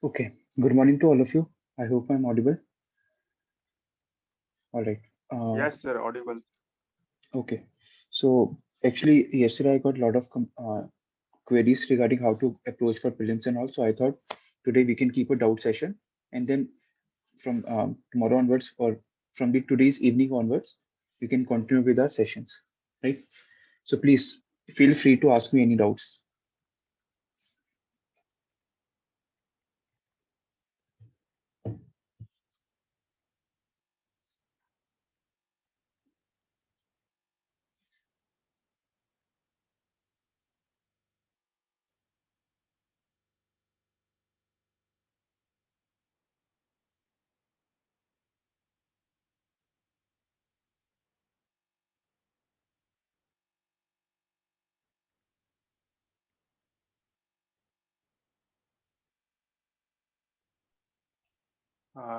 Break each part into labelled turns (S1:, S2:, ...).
S1: Okay. Good morning to all of you. I hope I'm audible. All right. Uh,
S2: Yes, sir, audible.
S1: okay. So actually, yesterday I got a lot of queries regarding how to approach for prelims and all. So I thought today we can keep a doubt session, and then from tomorrow onwards, or from the today's evening onwards, we can continue with our sessions. Right. So please feel free to ask me any doubts.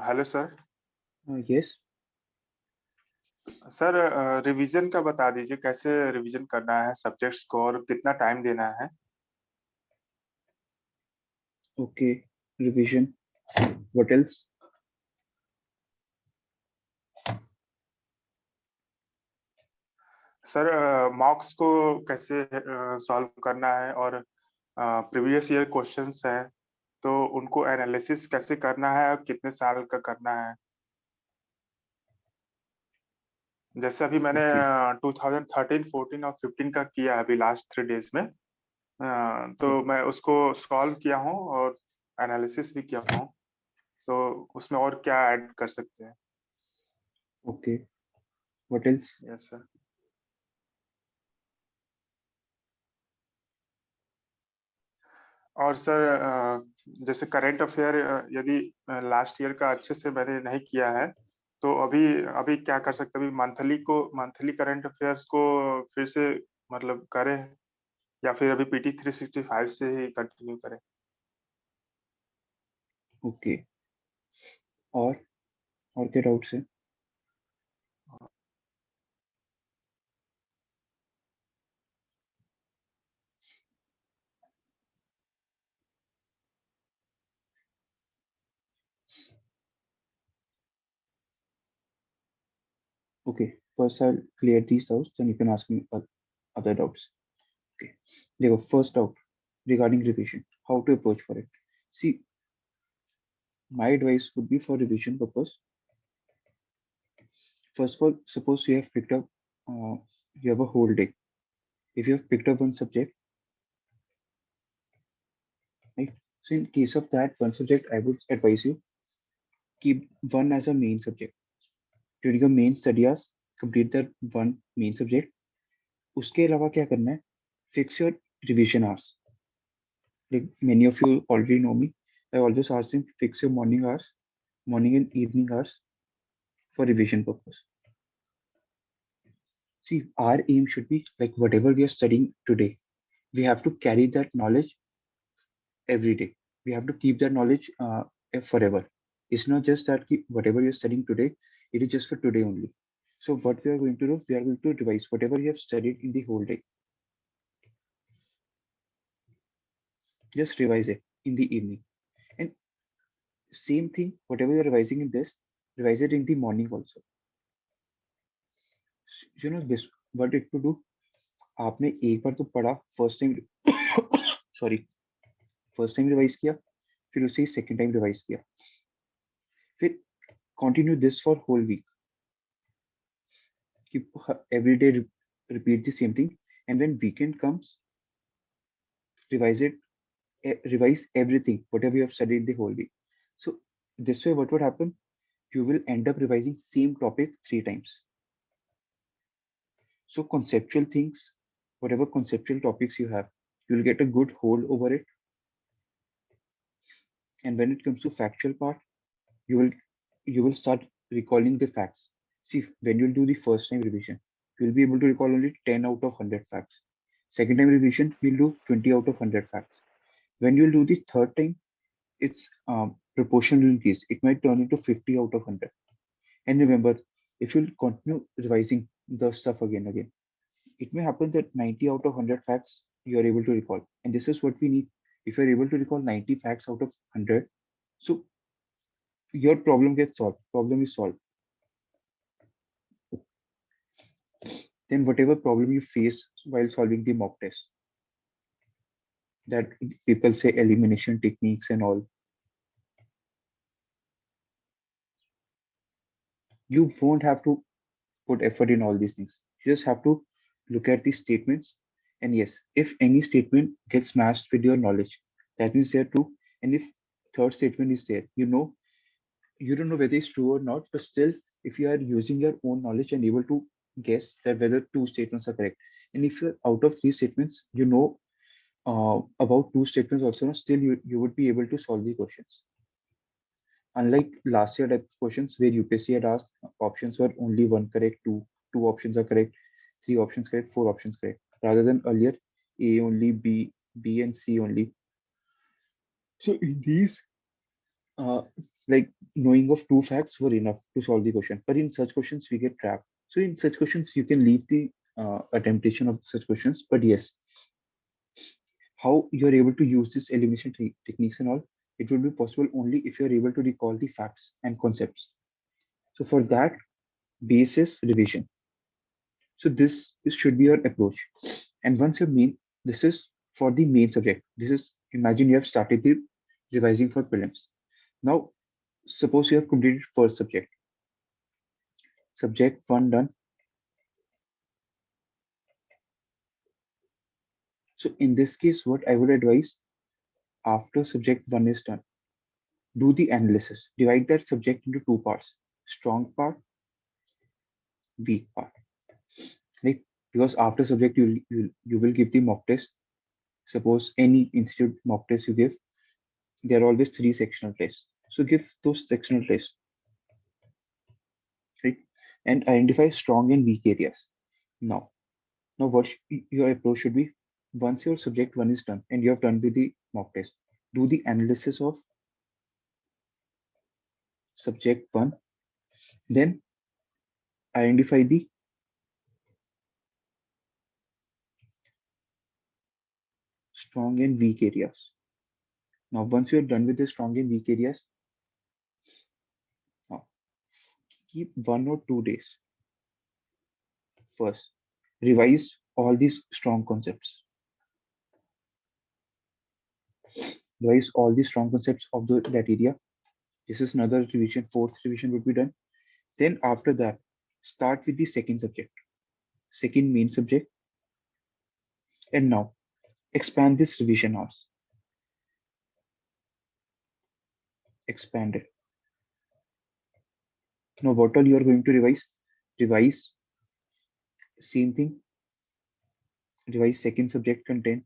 S2: Hello sir.
S1: Yes.
S2: Sir, revision का बता दीजिए, कैसे revision करना है subjects को और कितना time देना है।
S1: Okay. Revision. What else?
S2: Sir, मॉक्स को कैसे सॉल्व करना है और प्रीवियस ईयर क्वेश्चंस हैं तो उनको एनालिसिस कैसे करना है और कितने साल का करना है। जैसे अभी मैंने
S1: Okay.
S2: 2013, 14 और 15 का किया है अभी लास्ट 3 डेज में। तो मैं उसको सॉल्व किया हूँ और एनालिसिस भी किया हूँ। तो उसमें और क्या ऐड कर सकते हैं।
S1: Okay. What else?
S2: Yes sir. और सर, जैसे करंट अफेयर यदि लास्ट ईयर का अच्छे से मैंने नहीं किया है तो अभी अभी क्या कर सकते हैं। अभी मंथली करंट अफेयर्स को फिर से मतलब करें या फिर अभी पीटी 365 से ही कंटिन्यू करें।
S1: Okay. और और क्या डाउट्स है? Okay, first I'll clear these doubts, then you can ask me other doubts. Okay, there go. First doubt regarding revision, how to approach for it. See, my advice would be for revision purpose. First of all, suppose you have picked up, you have a whole day. If you have picked up one subject, right? So in case of that one subject, I would advise you keep one as a main subject. During your main study hours, complete that one main subject. उसके अलावा क्या करना है? Fix your revision hours. Like many of you already know me, I always ask them fix your morning hours, morning and evening hours for revision purpose. See, our aim should be like whatever we are studying today, we have to carry that knowledge every day. We have to keep that knowledge forever. It's not just that whatever you're studying today, it is just for today only. So what we are going to do, we are going to revise whatever you have studied in the whole day. Just revise it in the evening. And same thing, whatever you're revising in this, revise it in the morning also. You know this what it to do. आपने एक बार तो पढ़ा first time sorry first time revise किया फिर उसे second time revise किया फिर continue this for whole week कि every day repeat the same thing and when weekend comes revise it revise everything whatever you have studied the whole week. So this way what would happen, you will end up revising same topic 3 times. So conceptual things, whatever conceptual topics you have, you'll get a good hold over it. And when it comes to factual part, you will you will start recalling the facts. See, when you'll do the first time revision, you'll be able to recall only 10 out of 100 facts. Second time revision, you'll do 20 out of 100 facts. When you'll do the third time, it's proportional increase. It might turn into 50 out of 100. And remember, if you'll continue revising the stuff again, it may happen that 90 out of 100 facts you are able to recall. And this is what we need. If you're able to recall 90 facts out of 100, So your problem gets solved. Problem is solved. Then whatever problem you face while solving the mock test, that people say elimination techniques and all, you won't have to put effort in all these things. You just have to look at the statements. And yes, if any statement gets matched with your knowledge, that means they're true. And if third statement is there, you don't know whether it's true or not, but still, if you are using your own knowledge and able to guess that whether two statements are correct, and if you're out of three statements, about two statements also, still you would be able to solve the questions. Unlike last year type of questions where UPSC had asked options were only one correct, two options are correct, three options correct, four options correct, rather than earlier A only, B and C only. So in these, uh, like knowing of two facts were enough to solve the question. But in such questions, we get trapped. So in such questions, you can leave the attemptation of such questions. But yes, how you're able to use this elimination techniques and all, it will be possible only if you're able to recall the facts and concepts. So for that, basis revision. So this should be your approach. And once you mean this is for the main subject. This is imagine you have started the revising for prelims. Now suppose you have completed first subject. Subject one done. So in this case, what I would advise after subject one is done, do the analysis. Divide that subject into two parts: strong part, weak part. Right? Because after subject you will give the mock test. Suppose any institute mock test you give, there are always three sectional tests. So give those sectional tests, right? And identify strong and weak areas. Now, now what your approach should be, once your subject one is done and you have done with the mock test, do the analysis of subject one, then identify the strong and weak areas. Now, once you're done with the strong and weak areas, now keep 1 or 2 days first. Revise all these strong concepts. Revise all the strong concepts of that area. This is another revision. Fourth revision would be done. Then after that, start with the second subject, second main subject, and now expand this revision hours. Expand it. Now what all you are going to revise? Revise same thing. Revise second subject content,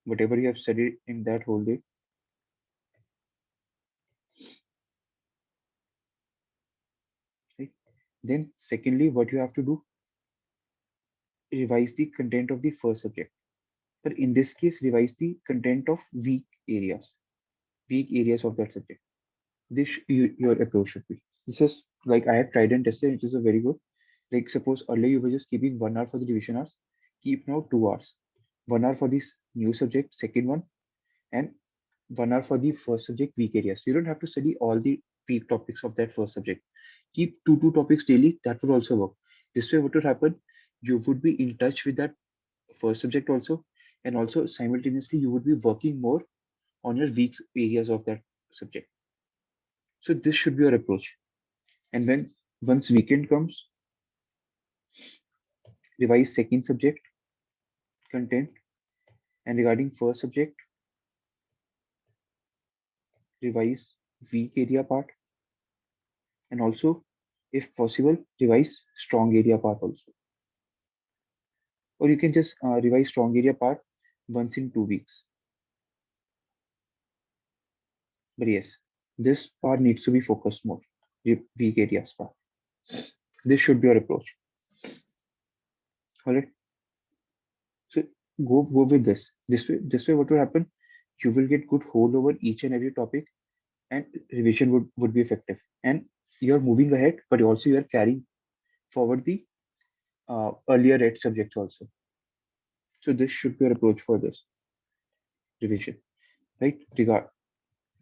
S1: whatever you have studied in that whole day. Right? Then secondly, what you have to do, revise the content of the first subject. But in this case, revise the content of weak areas of that subject. Your approach should be. This is like I have tried and tested. It is a very good. Like suppose earlier you were just keeping 1 hour for the revision hours. Keep now 2 hours. 1 hour for this new subject, second one, and 1 hour for the first subject weak areas. You don't have to study all the weak topics of that first subject. Keep two topics daily. That would also work. This way, what would happen? You would be in touch with that first subject also, and also simultaneously you would be working more on your weak areas of that subject. So this should be your approach. And when once weekend comes, revise second subject content, and regarding first subject, revise weak area part, and also, if possible, revise strong area part also. Or you can just revise strong area part once in 2 weeks. But yes, this part needs to be focused more. The weak areas part. This should be your approach. All right. So go with this. This way, what will happen? You will get good hold over each and every topic, and revision would be effective. And you're moving ahead, but also you're carrying forward the earlier read subjects also. So this should be your approach for this revision, right?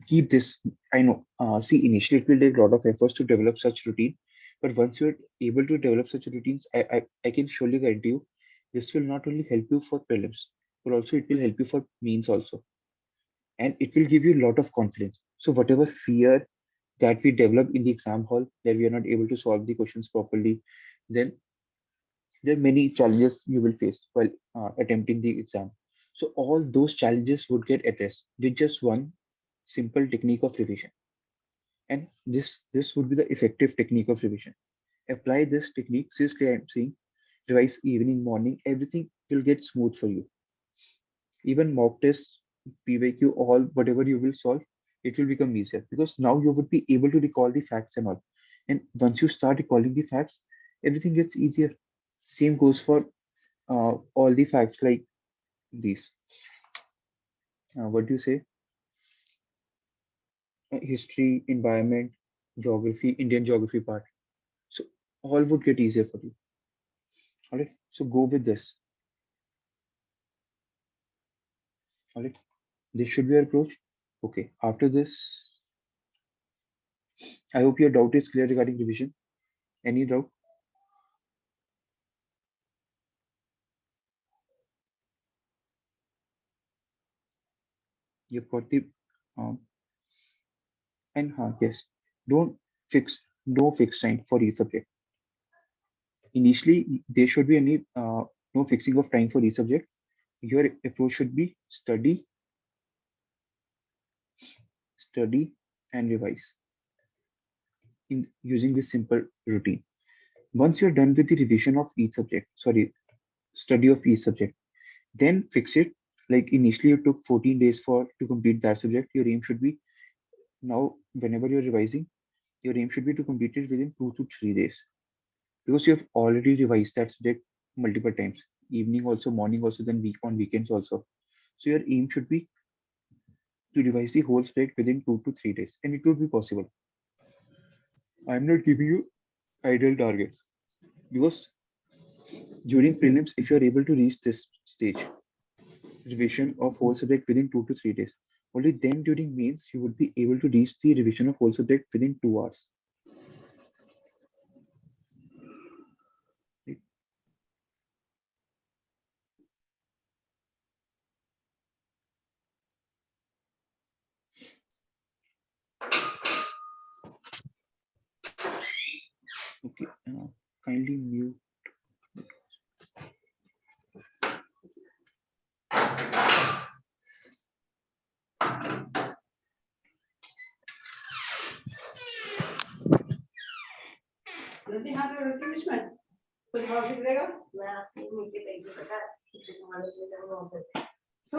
S1: keep this. I know, see, initially it will take a lot of efforts to develop such routine, but once you're able to develop such routines, I can surely guarantee you this will not only help you for prelims, but also it will help you for means also, and it will give you a lot of confidence. So whatever fear that we develop in the exam hall, that we are not able to solve the questions properly, then there are many challenges you will face while attempting the exam. So all those challenges would get addressed with just one simple technique of revision. And this would be the effective technique of revision. Apply this technique. Seriously, I'm saying, revise evening, morning, everything will get smooth for you. Even mock tests, PYQ, all whatever you will solve, it will become easier because now you would be able to recall the facts and all. And once you start recalling the facts, everything gets easier. Same goes for all the facts like these. What do you say? History, environment, geography, Indian geography part. So all would get easier for you. All right. So go with this. All right. This should be your approach. Okay. After this, I hope your doubt is clear regarding revision. Any doubt? You've got the um, and yes. Don't fix no fixed time for each subject. Initially, there should be any no fixing of time for each subject. Your approach should be study, and revise in using this simple routine. Once you're done with the revision of each subject, sorry, study of each subject, then fix it. Like initially you took 14 days for to complete that subject. Your aim should be now whenever you're revising, your aim should be to complete it within 2 to 3 days. Because you have already revised that subject multiple times. Evening also, morning also, then week on weekends also. So your aim should be to revise the whole subject within 2 to 3 days. And it would be possible. I'm not giving you ideal targets. Because during prelims, if you're able to reach this stage, revision of whole subject within 2 to 3 days. Only then during mains you would be able to reach the revision of whole subject within 2 hours. Right? Okay. Kindly mute.
S3: रोटी हाथ में रोटी बीच में कुछ और सीख लेगा मैं आपके नीचे देगी बेटा किसी तुम्हारे से जब वहां पे तो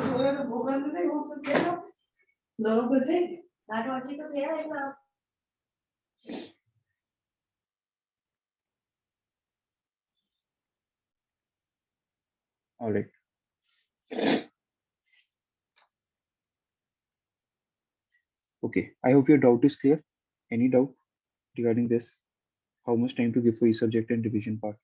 S3: भोगा तो भोगा नहीं वो तो देखो दोनों को ठीक ना रोटी तो गया है ना
S1: All right. Okay. I hope your doubt is clear. Any doubt regarding this? How much time to give for each subject and revision part?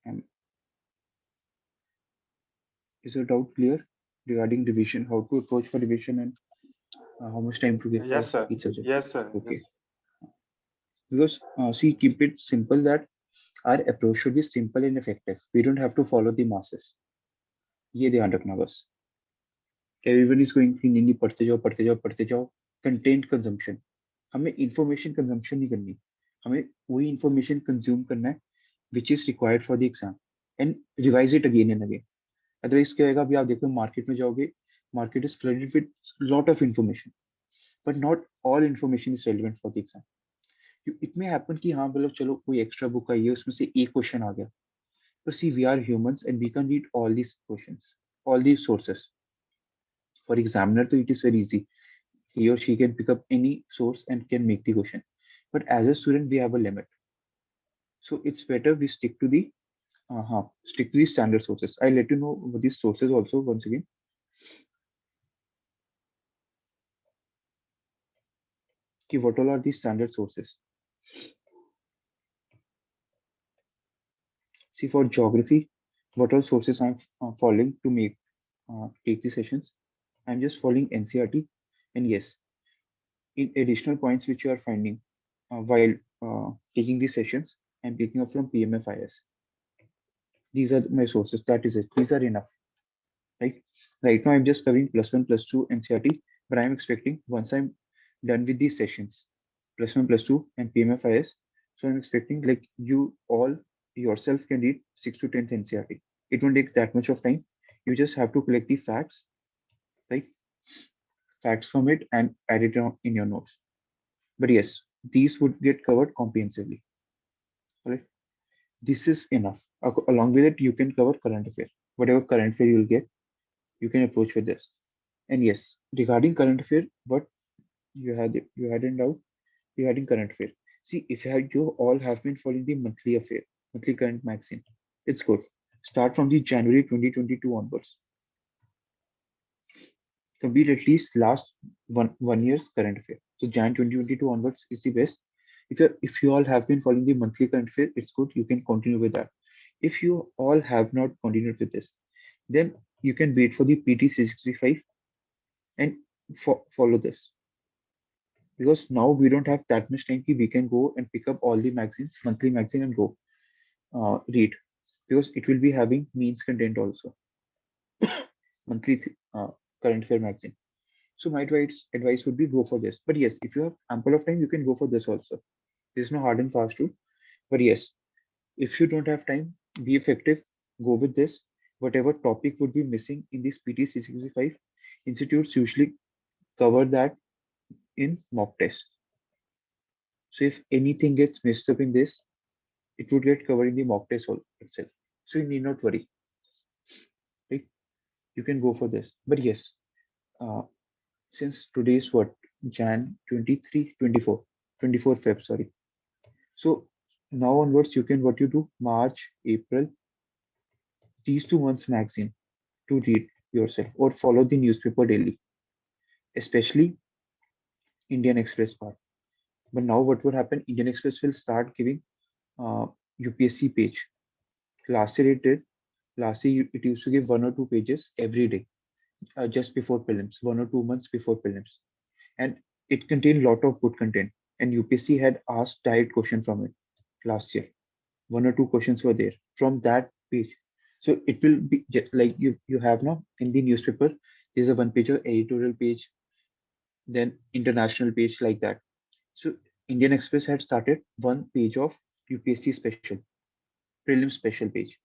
S1: And is your doubt clear regarding revision? How to approach for revision and how much time to give for
S2: Yes, sir.
S1: each subject?
S2: Yes, sir. Yes.
S1: Okay. Because see, keep it simple that our approach should be simple and effective. We don't have to follow the masses. ये ध्यान रखना बस. Everyone is going कि नहीं नहीं पढ़ते जाओ content consumption. हमें इंफॉर्मेशन कंजम्पशन नहीं करनी. हमें वही इंफॉर्मेशन कंज्यूम करना है which is required for the exam and revise it again and again. Otherwise क्या होगा, अभी आप देखो मार्केट में जाओगे, market is flooded with lot of information, but not all information is relevant for the exam. It may happen कि हाँ मतलब चलो कोई एक्स्ट्रा बुक आई है उसमें से एक क्वेश्चन आ गया, but see we are humans and we can read all these questions, all these sources. For examiner so it is very easy, he or she can pick up any source and can make the question, but as a student we have a limit. So it's better we stick to the Stick to these standard sources. I'll let you know these sources also once again. Okay, what all are these standard sources? See, for geography, what all sources I'm following to make take the sessions? I'm just following NCRT, and yes, in additional points which you are finding while taking these sessions, I'm picking up from PMFIS. These are my sources. That is it. These are enough, right? Right now, I'm just covering +1, +2 NCRT, but I'm expecting once I'm done with these sessions, +1, +2, and PMFIS, so I'm expecting like you all yourself can read 6 to 10 NCRT. It won't take that much of time. You just have to collect the facts, right? Facts from it and add it in your notes. But yes, these would get covered comprehensively. Right? This is enough. Along with it, you can cover current affair. Whatever current affair you'll get, you can approach with this. And yes, regarding current affair, what you had in doubt regarding current affair. See, if you all have been following the monthly affair, monthly current magazine, it's good. Start from the January 2022 onwards. Complete at least last one year's current affair. So Jan 2022 onwards is the best. If you all have been following the monthly current affair, it's good. You can continue with that. If you all have not continued with this, then you can wait for the PT 365 and follow this. Because now we don't have that much time. We can go and pick up all the magazines, monthly magazine, and go read. Because it will be having means content also. Monthly current affair magazine. So my advice would be go for this. But yes, if you have ample of time, you can go for this also. There's no hard and fast rule. But yes, if you don't have time, be effective. Go with this. Whatever topic would be missing in this PT 365, institutes usually cover that in mock test. So if anything gets messed up in this, it would get covered in the mock test itself. So you need not worry. Right? You can go for this. But yes, uh, since today's what? Jan 23, 24, 24 Feb, sorry. So now onwards, you can what you do March, April, these 2 months magazine to read yourself or follow the newspaper daily, especially Indian Express part. But now what would happen? Indian Express will start giving uh, UPSC page. Last year it did. Last year it used to give 1 or 2 pages every day, just before prelims, 1 or 2 months before prelims, and it contained lot of good content. And UPSC had asked direct question from it last year. 1 or 2 questions were there from that page. So it will be like you have now in the newspaper. There's a one page of editorial page, then international page like that. So Indian Express had started one page of UPSC special, prelim special page.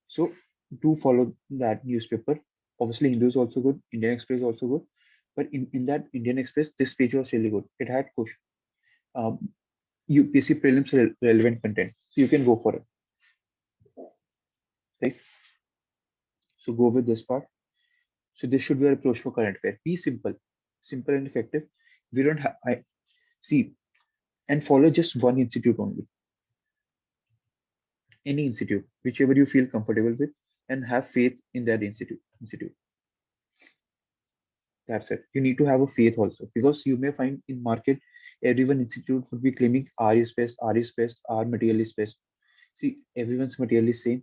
S1: So do follow that newspaper. Obviously, Hindu is also good. Indian Express is also good. But in that Indian Express, this page was really good. It had question, UPSC prelims relevant content. So you can go for it. Right? So go with this part. So this should be our approach for current affair. Be simple, simple and effective. We don't have I see and follow just one institute only. Any institute, whichever you feel comfortable with, and have faith in that institute. That's it. You need to have a faith also because you may find in market everyone institute would be claiming R is best, R is best, R material is best. See, everyone's material is same.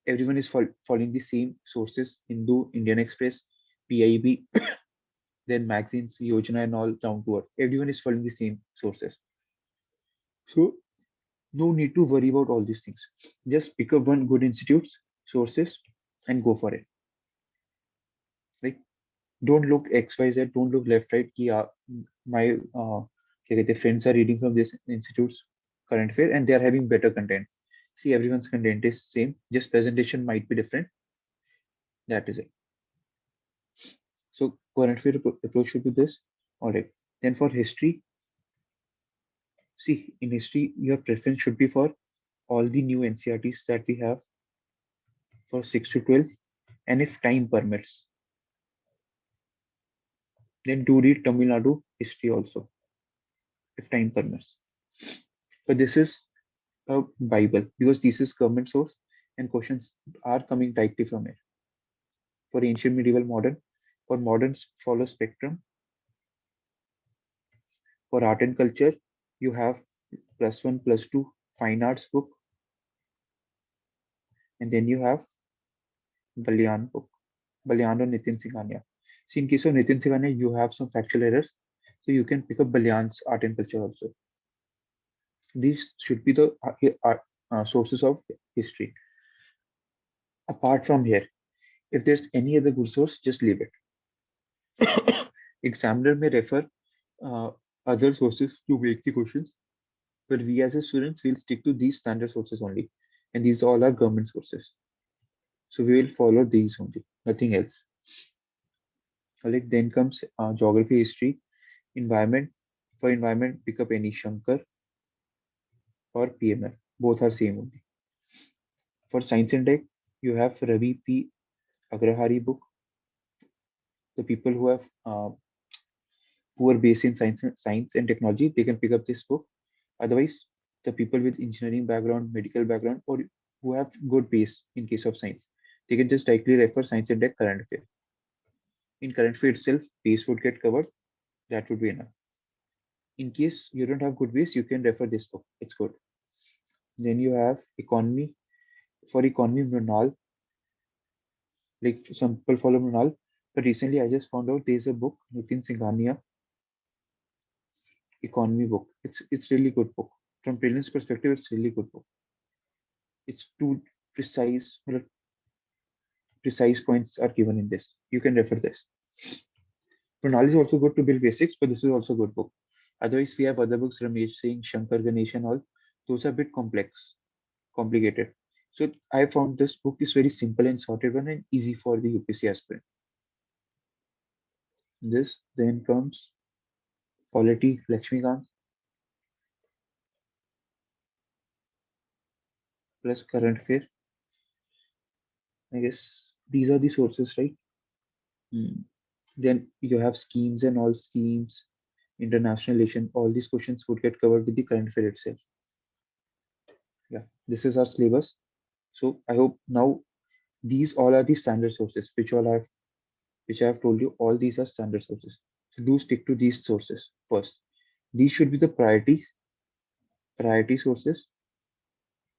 S1: Everyone is following the same sources: Hindu, Indian Express, PIB, then magazines, Yojana, and all down to earth. Everyone is following the same sources. So no need to worry about all these things. Just pick up one good institutes, sources, and go for it. Right? Don't look XYZ, don't look left, right. Ki, my क्या कहते हैं, friends are reading from this institute's current affair and they are having better content. See, everyone's content is same, just presentation might be different. That is it. So current affair approach should be this. All right. Then for history, see, in history, your preference should be for all the new NCRTs that we have for 6 to 12. And if time permits, then do read Tamil Nadu history also, if time permits. But this is a Bible because this is government source and questions are coming directly from it. For ancient, medieval, modern, for moderns follow spectrum. For art and culture, you have +1, +2 fine arts book, and then you have Balyan book, Balyan or Nitin Singhania. So in case of Nitin Singhania, you have some factual errors, so you can pick up Balyan's art and culture also. These should be the sources of history. Apart from here, if there's any other good source, just leave it. Examiner may refer uh, other sources to make the questions, but we as a students will stick to these standard sources only, and these all are government sources. So we will follow these only, nothing else. Like then comes geography, history, environment. For environment, pick up any Shankar or PMF. Both are same only. For science and tech, you have Ravi P. Agrahari book. The people who have poor base in science and technology, they can pick up this book. Otherwise, the people with engineering background, medical background, or who have good base in case of science, they can just directly refer science and tech current affair. In current affair itself, base would get covered. That would be enough. In case you don't have good base, you can refer this book. It's good. Then you have economy. For economy, Mrinal, like some people follow Mrinal, but recently I just found out there's a book, Nitin Singhania, economy book. It's really good book. From prelims perspective, it's really good book. It's too precise, precise points are given in this. You can refer this. Pranali is also good to build basics, but this is also a good book. Otherwise, we have other books, Ramesh Singh, Shankar Ganesh, and all. Those are a bit complex, complicated. So I found this book is very simple and sorted one and easy for the UPSC aspirant. This then comes Polity Lakshmikant plus current affair. I guess these are the sources, right? Hmm. Then you have schemes and all schemes, international relation. All these questions would get covered with the current affair itself. Yeah, this is our syllabus. So I hope now these all are the standard sources, which I have told you. All these are standard sources. So do stick to these sources first. These should be the priority sources.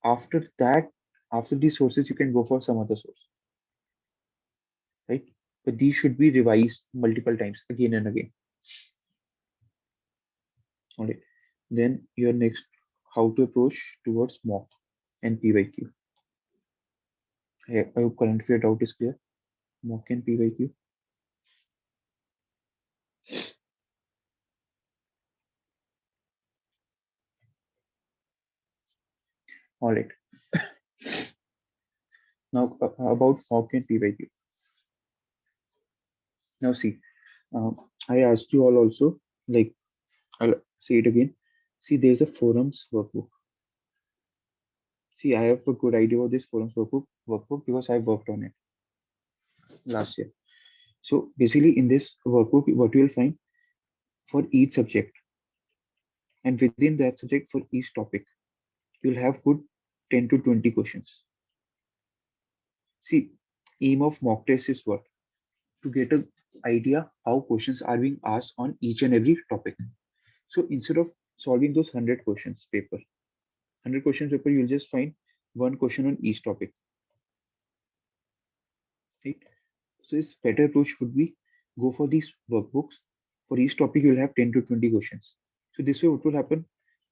S1: After that, after these sources, you can go for some other source, right? But these should be revised multiple times again and again. All right. Then your next, how to approach towards mock and PYQ. I hope current affair doubt is clear. Mock and PYQ. All right. Now about mock and PYQ. Now see, I asked you all also, like I'll say it again. See, there's a forums workbook. See, I have a good idea of this forums workbook because I worked on it last year. So basically, in this workbook, what you will find for each subject, and within that subject for each topic, you'll have good 10 to 20 questions. See, aim of mock test is what? To get an idea how questions are being asked on each and every topic. So instead of solving those 100 questions paper, 100 questions paper, you'll just find one question on each topic, right? So this better approach would be go for these workbooks. For each topic, you'll have 10 to 20 questions. So this way, what will happen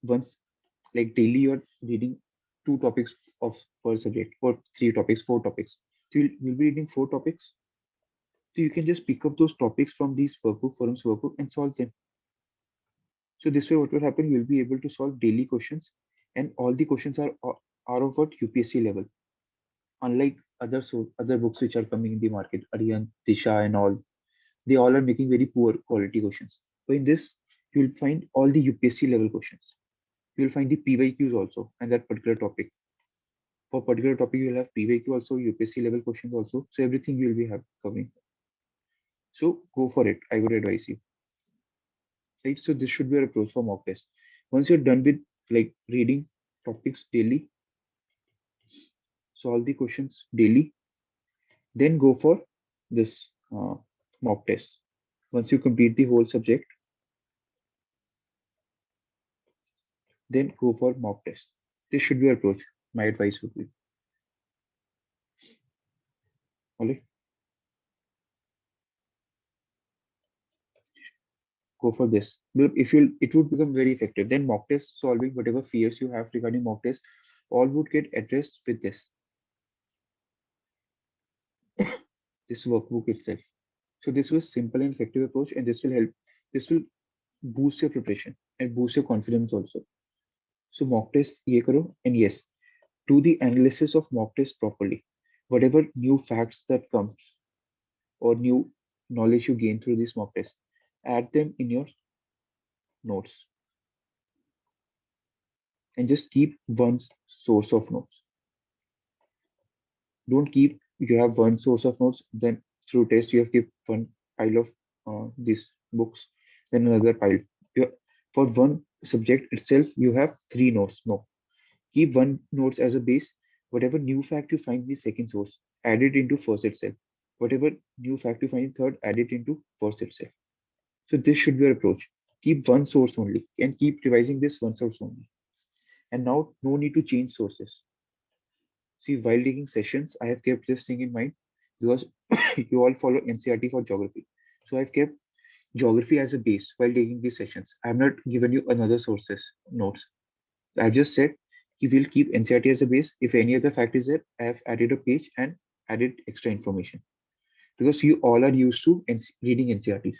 S1: once, like daily, you're reading two topics of per subject, or three topics, four topics. So you'll be reading four topics. So you can just pick up those topics from these workbook forums workbook and solve them. So this way, what will happen? You'll be able to solve daily questions, and all the questions are of what UPSC level. Unlike other books which are coming in the market, Aryan, Disha, and all, they all are making very poor quality questions. But in this, you'll find all the UPSC level questions. You'll find the PYQs also, and that particular topic. For particular topic, you'll have PYQ also, UPSC level questions also. So everything you'll be covering. So go for it. I would advise you. Right. So this should be your approach for mock test. Once you're done with like reading, topics daily, solve the questions daily, then go for this mock test. Once you complete the whole subject, then go for mock test. This should be your approach. My advice would be. Only go for this. But if you, it would become very effective. Then mock test solving whatever fears you have regarding mock test, all would get addressed with this workbook itself. So this was simple and effective approach, and this will help. This will boost your preparation and boost your confidence also. So mock test ye karo, and yes, do the analysis of mock test properly. Whatever new facts that comes or new knowledge you gain through this mock test, add them in your notes and just keep one source of notes. Don't keep, you have one source of notes, then through test you have keep one pile of these books, then another pile. You, for one subject itself, you have three notes. No, keep one notes as a base. Whatever new fact you find in the second source, add it into first itself. Whatever new fact you find in third, add it into first itself. So this should be your approach. Keep one source only and keep revising this one source only. And now no need to change sources. See, while taking sessions, I have kept this thing in mind because you all follow NCRT for geography. So I've kept geography as a base while taking these sessions. I have not given you another sources notes. I just said we will keep NCRT as a base. If any other fact is there, I have added a page and added extra information because you all are used to reading NCRTs.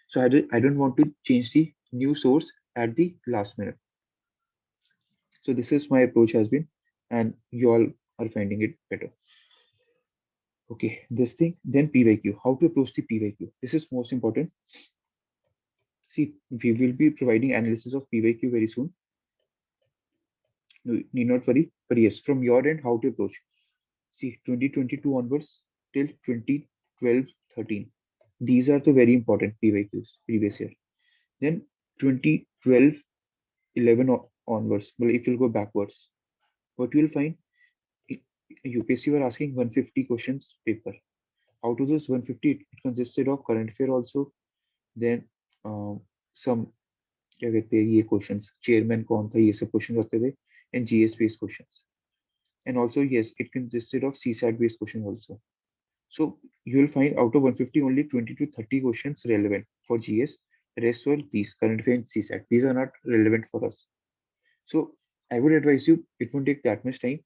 S1: So I don't want to change the new source at the last minute. So this is my approach has been, and you all are finding it better. Okay, this thing, then PYQ. How to approach the PYQ? This is most important. See, we will be providing analysis of PYQ very soon. No, need not worry. But yes, from your end, how to approach? See, 2022 onwards till 2012-13. These are the very important PYQs previous year. Then 2012-11 onwards. Well, if you'll go backwards, what you will find, UPSC were asking 150 questions paper. Out of this 150, it consisted of current affair also, then some क्या कहते हैं ये questions, chairman कौन था, ये सब question आते थे, and GS based questions. And also yes, it consisted of CSAT based questions also. So you will find out of 150 only 20 to 30 questions relevant for GS. Rest were these current affair and CSAT. These are not relevant for us. So I would advise you, it won't take that much time.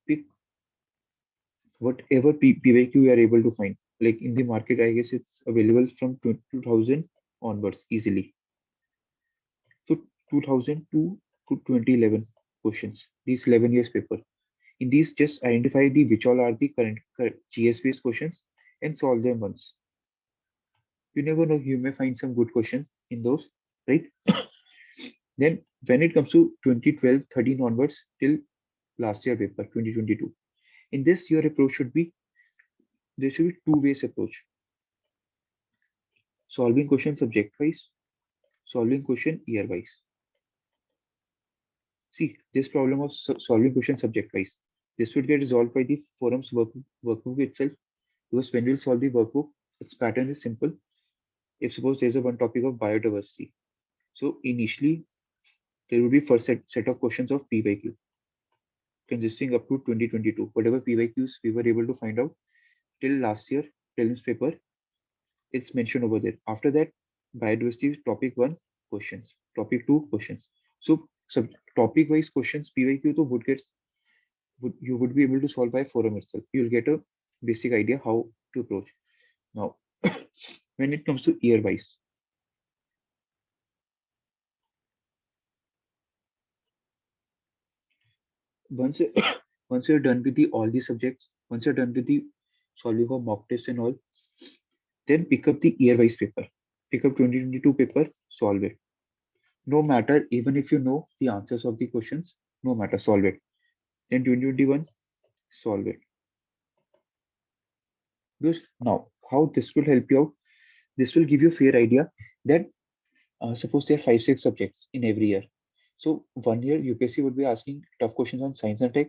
S1: Pick whatever PYQ you are able to find. Like in the market, I guess it's available from 2000 onwards easily. So 2002 to 2011 questions, these 11 years paper. In these, just identify the which all are the current GS based questions and solve them once. You never know, you may find some good questions in those, right? Then when it comes to 2012-13 onwards till last year paper 2022, in this your approach should be, there should be two ways approach. Solving question subject wise, solving question year wise. See, this problem of solving question subject wise, this would get resolved by the forum's workbook itself, because when you solve the workbook, its pattern is simple. If suppose there's a one topic of biodiversity, so initially there will be first set of questions of PYQ consisting up to 2022. Whatever PYQs we were able to find out till last year prelims paper, it's mentioned over there. After that, biodiversity topic 1 questions, topic 2 questions. So topic wise questions PYQ to you would be able to solve by forum itself. You'll get a basic idea how to approach. Now, when it comes to year wise, once once you're done with all the subjects, once you're done with the solving of mock tests and all, then pick up the year wise paper. Pick up 2022 paper, solve it. No matter, even if you know the answers of the questions, no matter, solve it. Then 2021, solve it. Because now, how this will help you out, this will give you a fair idea that suppose there are 5-6 subjects in every year. So 1 year UPSC would be asking tough questions on science and tech,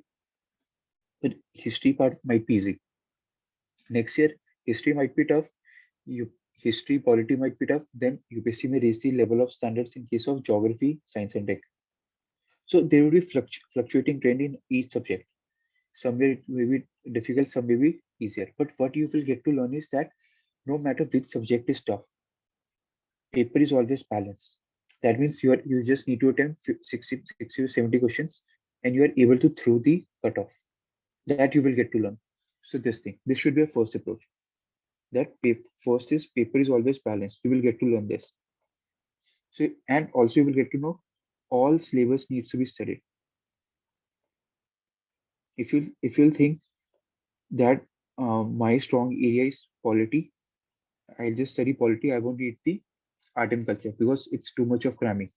S1: but history part might be easy. Next year, history might be tough. History, polity might be tough. Then UPSC may raise the level of standards in case of geography, science, and tech. So there will be fluctuating trend in each subject. Somewhere it may be difficult, some may be easier. But what you will get to learn is that no matter which subject is tough, paper is always balanced. That means you just need to attempt 60 to 70 questions and you are able to through the cutoff. That you will get to learn. So this should be a first approach. That first is paper is always balanced. You will get to learn this. So and also you will get to know all syllabus needs to be studied. If you'll think that my strong area is polity, I'll just study polity. I won't read the art and culture because it's too much of cramming.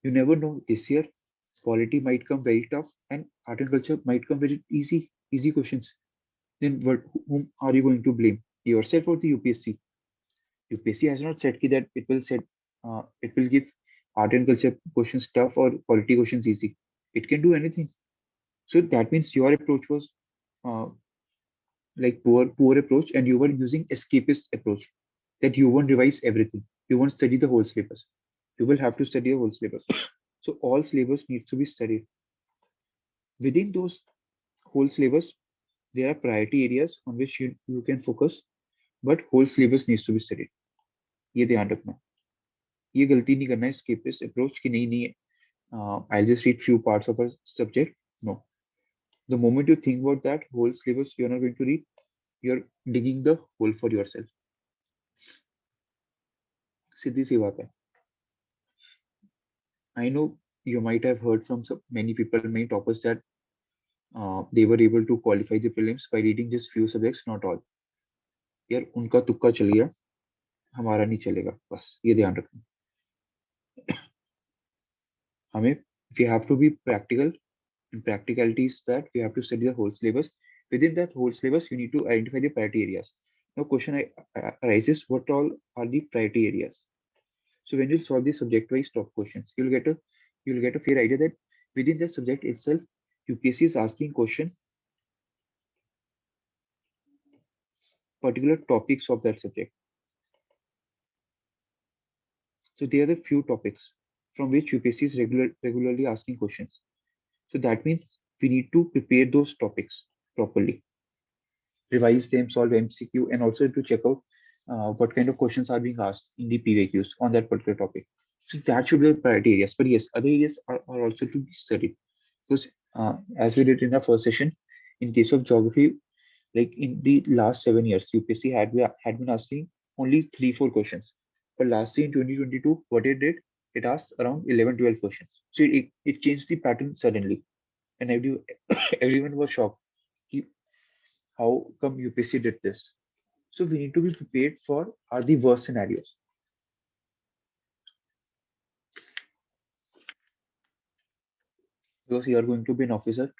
S1: You never know. This year, polity might come very tough, and art and culture might come very easy questions. Then whom are you going to blame? Yourself or the UPSC? UPSC has not said that it will give art and culture questions tough or polity questions easy. It can do anything. So that means your approach was uh, like poor approach, and you were using escapist approach that you won't revise everything. You won't study the whole syllabus. You will have to study a whole syllabus. So all syllabus needs to be studied. Within those whole syllabus, there are priority areas on which you can focus, but whole syllabus needs to be studied. ये ध्यान रखना. ये गलती नहीं करना है escapist approach कि नहीं I'll just read few parts of a subject. No. The moment you think about that whole syllabus, you're not going to read. You're digging the hole for yourself. सीधी सी बात है. I know you might have heard from many people, many toppers that they were able to qualify the prelims by reading just few subjects, not all. यार उनका तुक्का चल गया, हमारा नहीं चलेगा. बस ये ध्यान रखना. हमें we have to be practical, and practicality is that we have to study the whole syllabus. Within that whole syllabus, you need to identify the priority areas. Now, question arises: what all are the priority areas? So when you solve the subject-wise top questions, you'll get a fair idea that within the subject itself, UPSC is asking questions particular topics of that subject. So there are the few topics from which UPSC is regularly asking questions. So that means we need to prepare those topics properly, revise them, solve MCQ, and also to check out what kind of questions are being asked in the PYQs on that particular topic. So that should be the priority areas. But yes, other areas are also to be studied. Because as we did in the first session, in case of geography, like in the last 7 years, UPSC had been asking only 3-4 questions. But last year in 2022, what it did, it asked around 11-12 questions. So it changed the pattern suddenly. And everyone was shocked. How come UPSC did this? So we need to be prepared for are the worst scenarios. Because you are going to be an officer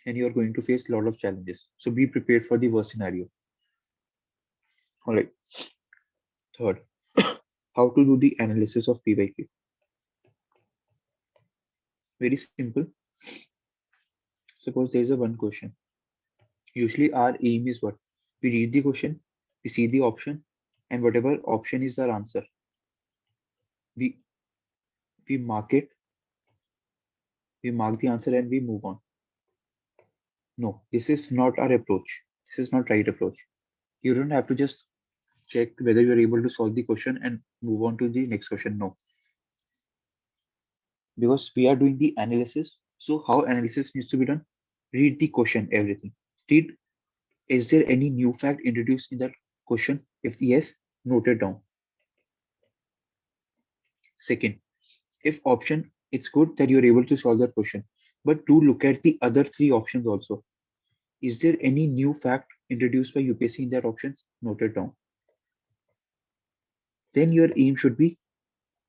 S1: and you are going to face a lot of challenges. So be prepared for the worst scenario. All right. Third, how to do the analysis of PYQ. Very simple. Suppose there is a one question. Usually our aim is what? We read the question, we see the option, and whatever option is our answer, we mark it, we mark the answer and we move on. No, this is not our approach. This is not right approach. You don't have to just check whether you're able to solve the question and move on to the next question. No, because we are doing the analysis. So how analysis needs to be done? Read the question, everything. Read, is there any new fact introduced in that question? If yes, note it down. Second, if option, it's good that you're able to solve that question, but do look at the other three options also. Is there any new fact introduced by UPSC in that options? Note it down. Then your aim should be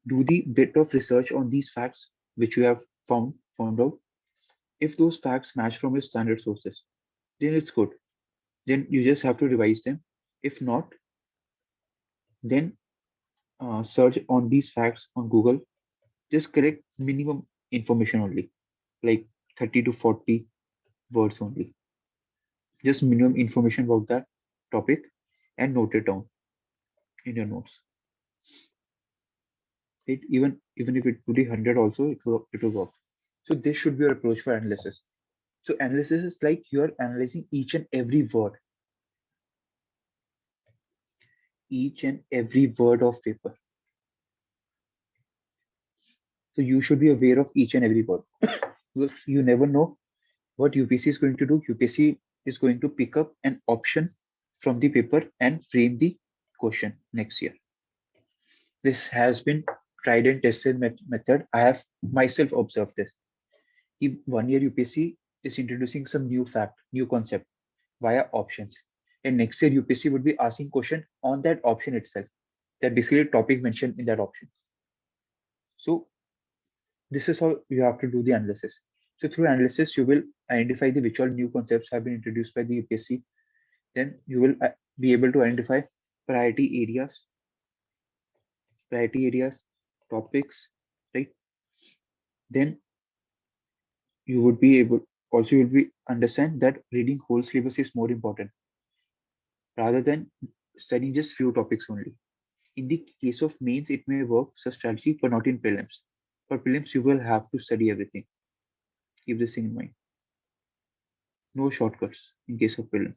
S1: do the bit of research on these facts which you have found out. If those facts match from your standard sources, then it's good. Then you just have to revise them. If not, then search on these facts on Google. Just correct minimum information only, like 30 to 40 words only. Just minimum information about that topic and note it down in your notes. Even if it would be 100 also, it will work. So this should be your approach for analysis. So analysis is like you are analyzing each and every word of paper. So you should be aware of each and every word. Because you never know what UPSC is going to do. UPSC is going to pick up an option from the paper and frame the question next year. This has been tried and tested method. I have myself observed this. If 1 year UPSC is introducing some new fact, new concept via options, and next year UPSC would be asking question on that option itself, that basically topic mentioned in that option. So this is how you have to do the analysis. So through analysis, you will identify the which all new concepts have been introduced by the UPSC. Then you will be able to identify priority areas, priority areas, topics, right? Then you would be able, also you will be understand that reading whole syllabus is more important rather than studying just few topics only. In the case of mains, it may work as a strategy, but not in prelims. For prelims, you will have to study everything. Keep this thing in mind. No shortcuts in case of prelims.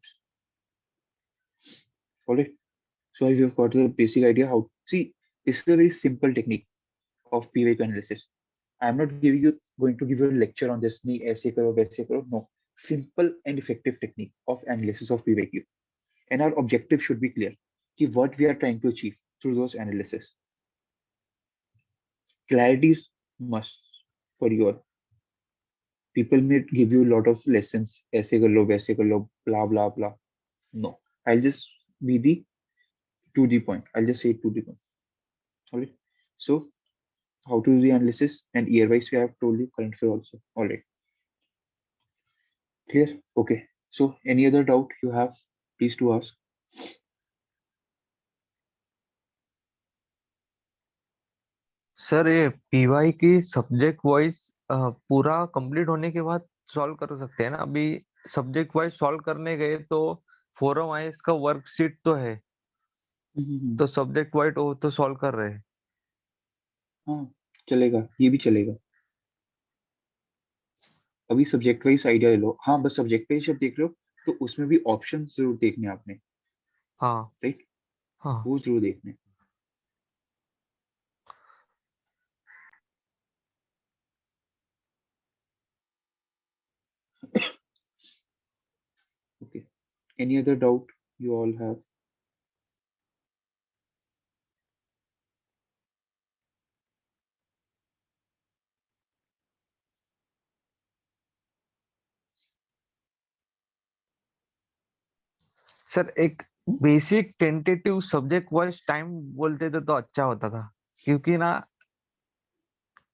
S1: All right. So you've got the basic idea how. See, this is a very simple technique of PYQ analysis. I'm not going to give you a lecture on this. Me ऐसे करो वैसे करो. No, simple and effective technique of analysis of PYQ. And our objective should be clear. Ki what we are trying to achieve through those analysis. Clarity is must for your. People may give you a lot of lessons. ऐसे कर लो वैसे कर लो blah blah blah. No, I'll just be the to the point. I'll just say it to the point. All right. So how to do the analysis and year wise we have told you current affair also. All right. Clear? Okay. So any other doubt you have, please to ask.
S4: Sir ये PY की subject wise पूरा complete होने के बाद solve कर सकते हैं ना? अभी सब्जेक्ट वाइज सॉल्व करने गए तो फोरम आईएस का वर्कशीट तो है, तो सब्जेक्ट वाइज वो तो सॉल्व कर रहे हैं।
S1: हाँ चलेगा, ये भी चलेगा। अभी सब्जेक्ट वाइज आइडिया ले लो। हाँ बस सब्जेक्ट वाइज जब देख रहे हो तो उसमें भी ऑप्शन जरूर देखने आपने।
S4: हाँ
S1: राइट,
S4: हाँ
S1: वो जरूर देखने। Okay. Any other doubt you all have?
S4: Sir एक basic tentative subject wise time बोलते थे तो अच्छा होता था, क्योंकि ना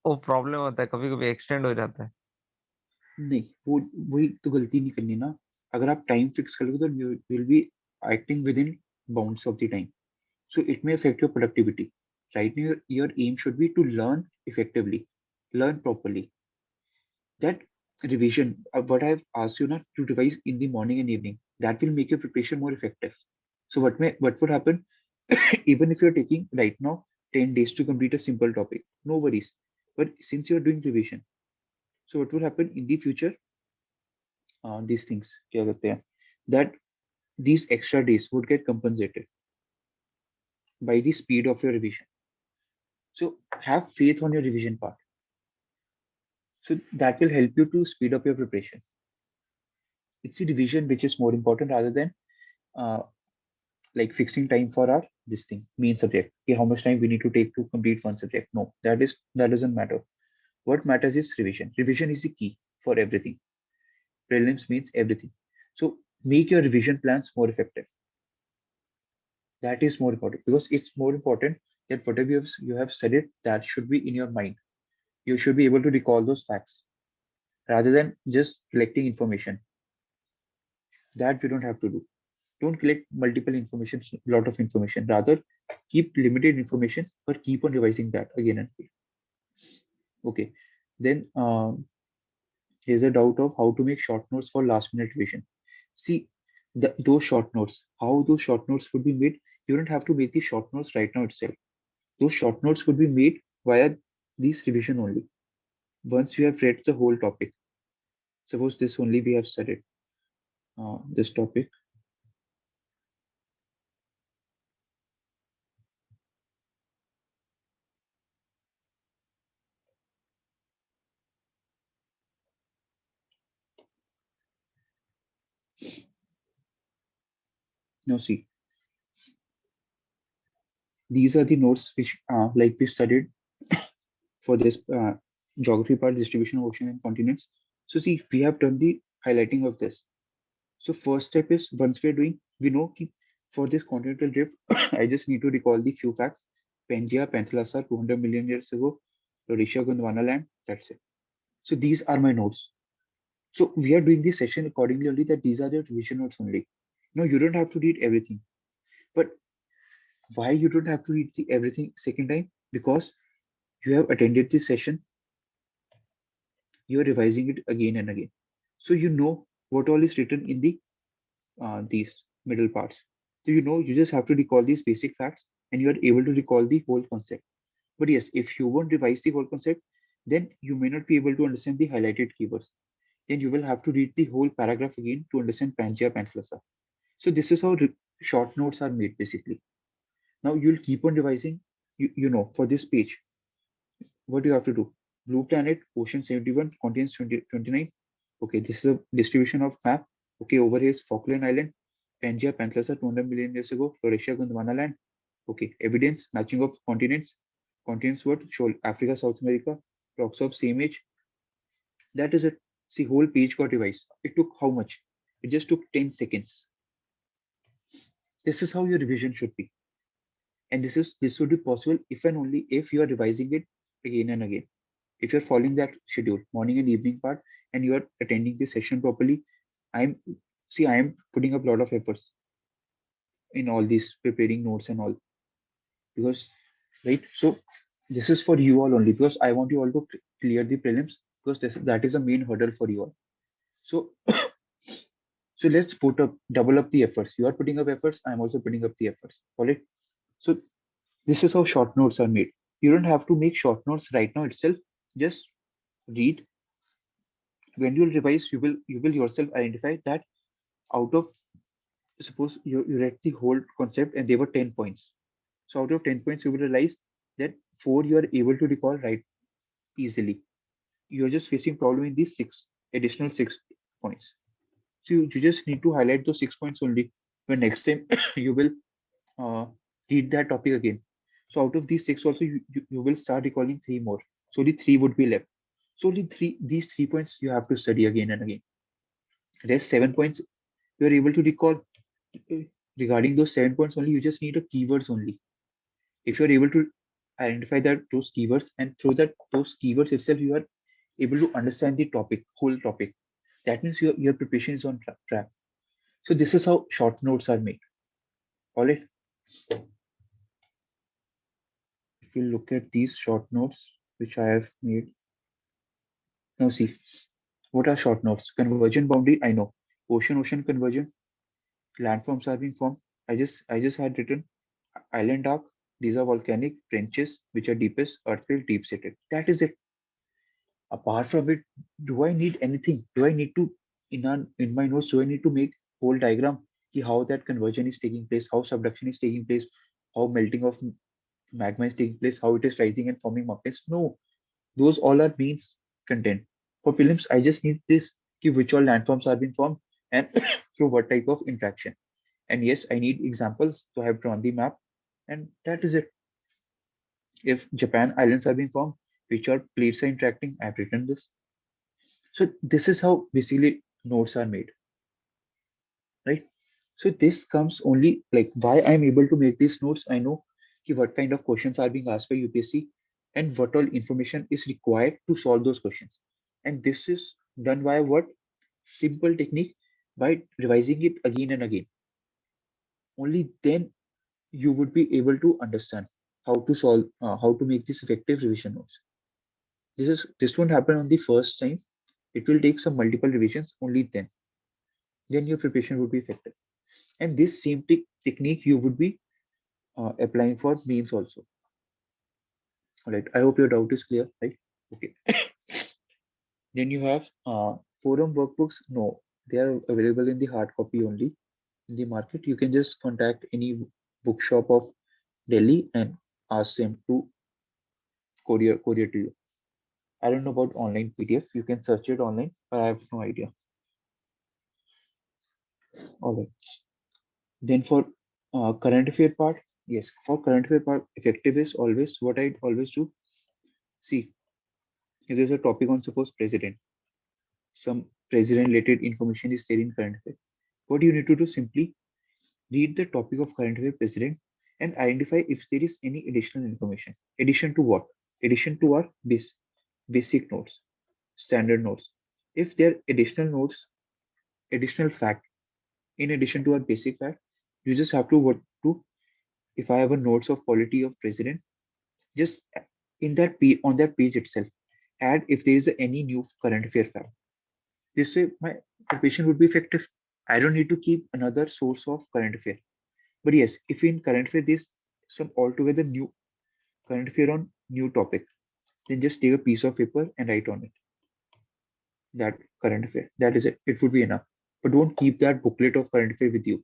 S4: वो प्रॉब्लम होता है, कभी कभी एक्सटेंड हो जाता है।
S1: नहीं, वो वही तो गलती नहीं करनी ना। अगर आप टाइम फिक्स कर लोगे तो you will be acting within bounds of the time. So it may affect your productivity. Right now, your aim should be to learn effectively, learn properly. That revision, what I've asked you not to revise in the morning and evening, that will make your preparation more effective. So what would happen even if you're taking right now 10 days to complete a simple topic, no worries. But since you're doing revision, so what will happen in the future? These things, क्या कहते हैं, that these extra days would get compensated by the speed of your revision. So have faith on your revision part. So that will help you to speed up your preparation. It's the revision which is more important rather than uh, like fixing time for our this thing main subject. Okay, how much time we need to take to complete one subject? No, that doesn't matter. What matters is revision. Revision is the key for everything. Prelims means everything. So make your revision plans more effective. That is more important because it's more important that whatever you have studied, that should be in your mind. You should be able to recall those facts rather than just collecting information. That we don't have to do. Don't collect multiple information, lot of information. Rather, keep limited information, but keep on revising that again and again. Okay. Then there's a doubt of how to make short notes for last minute revision. See, those short notes, how those short notes would be made. You don't have to make the short notes right now itself. Those short notes would be made via these revision only. Once you have read the whole topic, suppose this only we have studied this topic. Now see, these are the notes which like we studied for this geography part, distribution of ocean and continents. So see, we have done the highlighting of this. So first step is once we're doing, we know ki for this continental drift, I just need to recall the few facts. Pangea, Panthalassa, 200 million years ago, Rhodesia, Gondwana land, that's it. So these are my notes. So we are doing this session accordingly only that these are the revision notes only. No, you don't have to read everything. But why you don't have to read the everything second time? Because you have attended this session, you are revising it again and again. So you know what all is written in the these middle parts. So you know you just have to recall these basic facts and you are able to recall the whole concept. But yes, if you won't revise the whole concept, then you may not be able to understand the highlighted keywords. Then you will have to read the whole paragraph again to understand Pangea Panthalassa. So this is how short notes are made basically. Now you'll keep on revising. You know for this page, what do you have to do? Blue planet, ocean 71 contains 29. Okay, this is a distribution of map. Okay, over here is Falkland Island, Pangaea, Panthalassa 200 million years ago, Laurasia, Gondwana land. Okay, evidence, matching of continents. Continents what? Show Africa, South America, rocks of same age. That is it. See, whole page got revised. It took how much? It just took 10 seconds. This is how your revision should be. And this should be possible if and only if you are revising it again and again. If you're following that schedule, morning and evening part, and you are attending the session properly, I'm I am putting up a lot of efforts in all these preparing notes and all because right. So this is for you all only because I want you all to clear the prelims because that is a main hurdle for you all. So so let's put up double up the efforts. You are putting up efforts. I'm also putting up the efforts. All right. So this is how short notes are made. You don't have to make short notes right now itself. Just read. When you'll revise, you will yourself identify that out of suppose you read the whole concept and there were 10 points. So out of 10 points, you will realize that four you are able to recall right easily. You're just facing problem in these additional 6 points. So you just need to highlight those 6 points only. When next time you will uh, read that topic again. So out of these six also you will start recalling three more. So only three would be left. So only these 3 points you have to study again and again. Rest 7 points you are able to recall. Regarding those 7 points only, you just need a keywords only. If you're able to identify that those keywords and through that those keywords itself, you are able to understand the topic, whole topic. That means your preparation is on track. So this is how short notes are made. All right. If you look at these short notes which I have made, now see what are short notes? Convergent boundary. I know ocean convergence. Landforms are being formed. I just had written island arc. These are volcanic trenches which are deepest, earthfield, deep seated. That is it. Apart from it, do I need anything? Do I need to in my notes? Do I need to make whole diagram? Ki how that conversion is taking place, how subduction is taking place, how melting of magma is taking place, how it is rising and forming mountains? No, those all are means content. For prelims, I just need this ki which all landforms are being formed and through what type of interaction. And yes, I need examples. So I have drawn the map, and that is it. If Japan islands are being formed, which are plates are interacting, I've written this. So this is how basically notes are made, right? So this comes only like why I'm able to make these notes. I know ki what kind of questions are being asked by UPSC and what all information is required to solve those questions. And this is done by what simple technique by revising it again and again. Only then you would be able to understand how to solve, how to make these effective revision notes. This won't happen on the first time. It will take some multiple revisions. Only then your preparation would be effective. And this same technique you would be applying for means also. All right. I hope your doubt is clear, right? Okay. Then you have forum workbooks. No, they are available in the hard copy only in the market. You can just contact any bookshop of Delhi and ask them to courier to you. I don't know about online PDF. You can search it online, but I have no idea. All right. Then for current affair part, yes, for current affair part, effective is always what I always do. See, if there's a topic on suppose president, some president related information is there in current affair. What you need to do simply read the topic of current affair president and identify if there is any additional information. Addition to what? Addition to our basic notes, standard notes. If there are additional notes, additional fact, in addition to our basic fact, you just have to what to if I have a notes of quality of president, just in that page on that page itself, add if there is any new current affair fact. This way my preparation would be effective. I don't need to keep another source of current affair. But yes, if in current affair there's some altogether new current affair on new topic, then just take a piece of paper and write on it that current affair. That is it. It would be enough. But don't keep that booklet of current affair with you.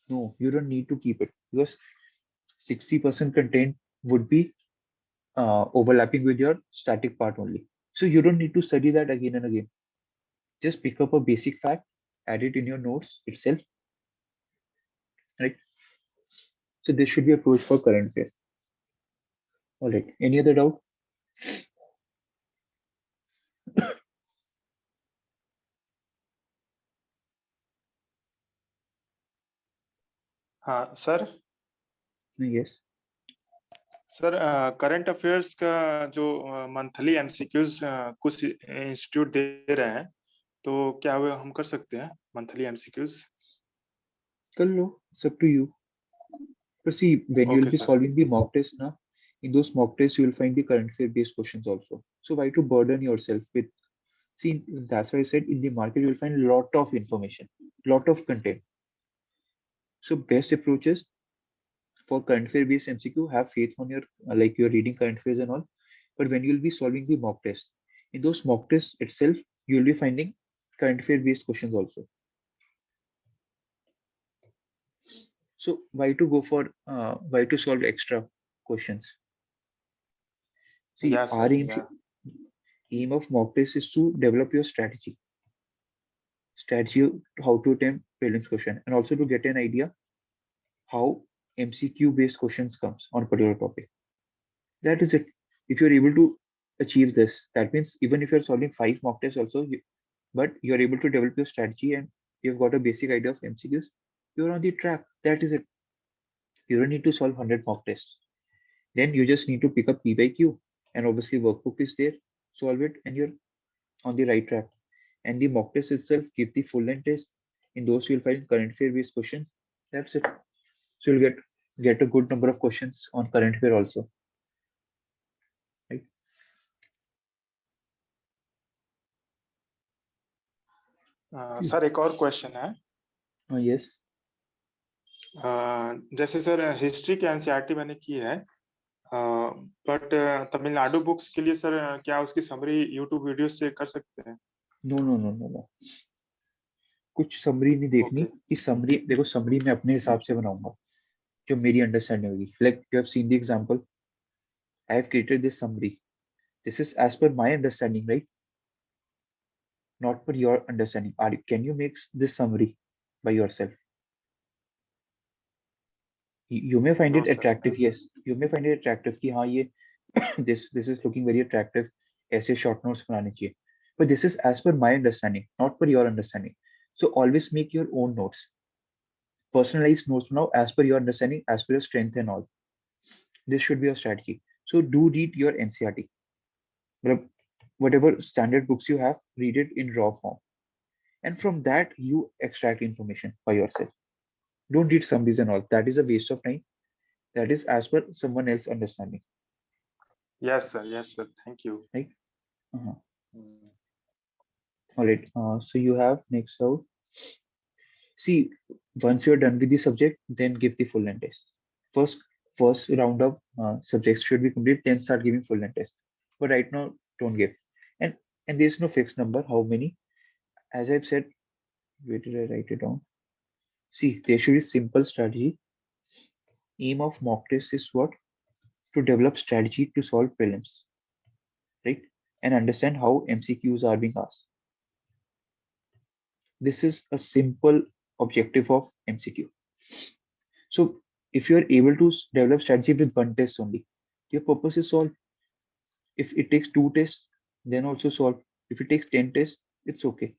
S1: No, you don't need to keep it because 60% content would be overlapping with your static part only. So you don't need to study that again and again. Just pick up a basic fact, add it in your notes itself, right? So this should be approach for current affair. All right. Any other doubt?
S2: हाँ sir.
S1: Yes.
S2: Sir current affairs का जो monthly MCQs कुछ institute दे रहे हैं, तो क्या वो हम कर सकते हैं मंथली एमसीक्यूज?
S1: कर लो. It's up to you. But see, when you will
S2: okay
S1: be
S2: sir.
S1: solving the mock test now, in those mock tests you will find the current affair based questions also. So why to burden yourself with? See, that's why I said in the market you will find lot of information, lot of content. So best approaches for current affair based MCQ, have faith on your like you're reading current affairs and all. But when you'll be solving the mock test, in those mock tests itself, you'll be finding current affair based questions also. So why to solve extra questions? See,
S2: या
S1: our
S2: sir
S1: aim
S2: या।
S1: aim of mock test is to develop your strategy how to attempt prelims question, and also to get an idea how MCQ based questions comes on a particular topic. That is it. If you're able to achieve this, that means even if you're solving 5 mock tests also, but you're able to develop your strategy and you've got a basic idea of MCQs, you're on the track. That is it. You don't need to solve 100 mock tests. Then you just need to pick up P by Q, and obviously workbook is there. Solve it, and you're on the right track. And the mock test itself, give the full length test. In those, you'll find current affair based questions. That's it. So you'll get a good number of questions on current affair also. Right?
S2: Sir एक और question है।
S1: Yes.
S2: जैसे sir history की NCERT मैंने की है, but Tamil Nadu books के लिए सर क्या उसकी समरी यूट्यूब वीडियो से कर सकते हैं?
S1: नो. कुछ समरी नहीं देखनी.
S2: ओके।
S1: इस समरी देखो, समरी मैं अपने हिसाब से बनाऊंगा जो मेरी अंडरस्टैंडिंग होगी. Like you have seen the example, I have created this summary. This is as per my understanding, right? Not per your understanding. Can you make this summary by yourself? You may find
S2: no
S1: it
S2: sir.
S1: attractive. Yes, you may find it attractive कि हाँ ये this is looking very attractive. ऐसे short notes बनाने चाहिए. But this is as per my understanding, not per your understanding. So always make your own notes. Personalized notes now as per your understanding, as per your strength and all. This should be your strategy. So do read your NCRT. But whatever standard books you have, read it in raw form. And from that you extract information by yourself. Don't read summaries and all. That is a waste of time. That is as per someone else understanding.
S2: Yes, sir. Yes, sir. Thank you.
S1: right? Uh-huh.
S2: Mm.
S1: All right. So you have next out. See, once you're done with the subject, then give the full length test. First, first round of subjects should be complete, then start giving full length test. But right now, don't give. And and there's no fixed number how many. As I've said, where did I write it down? See, there should be simple strategy. Aim of mock test is what? To develop strategy to solve prelims, right? And understand how MCQs are being asked. This is a simple objective of MCQ. So if you are able to develop strategy with one test only, your purpose is solved. If it takes two tests, then also solve. If it takes 10 tests, it's okay.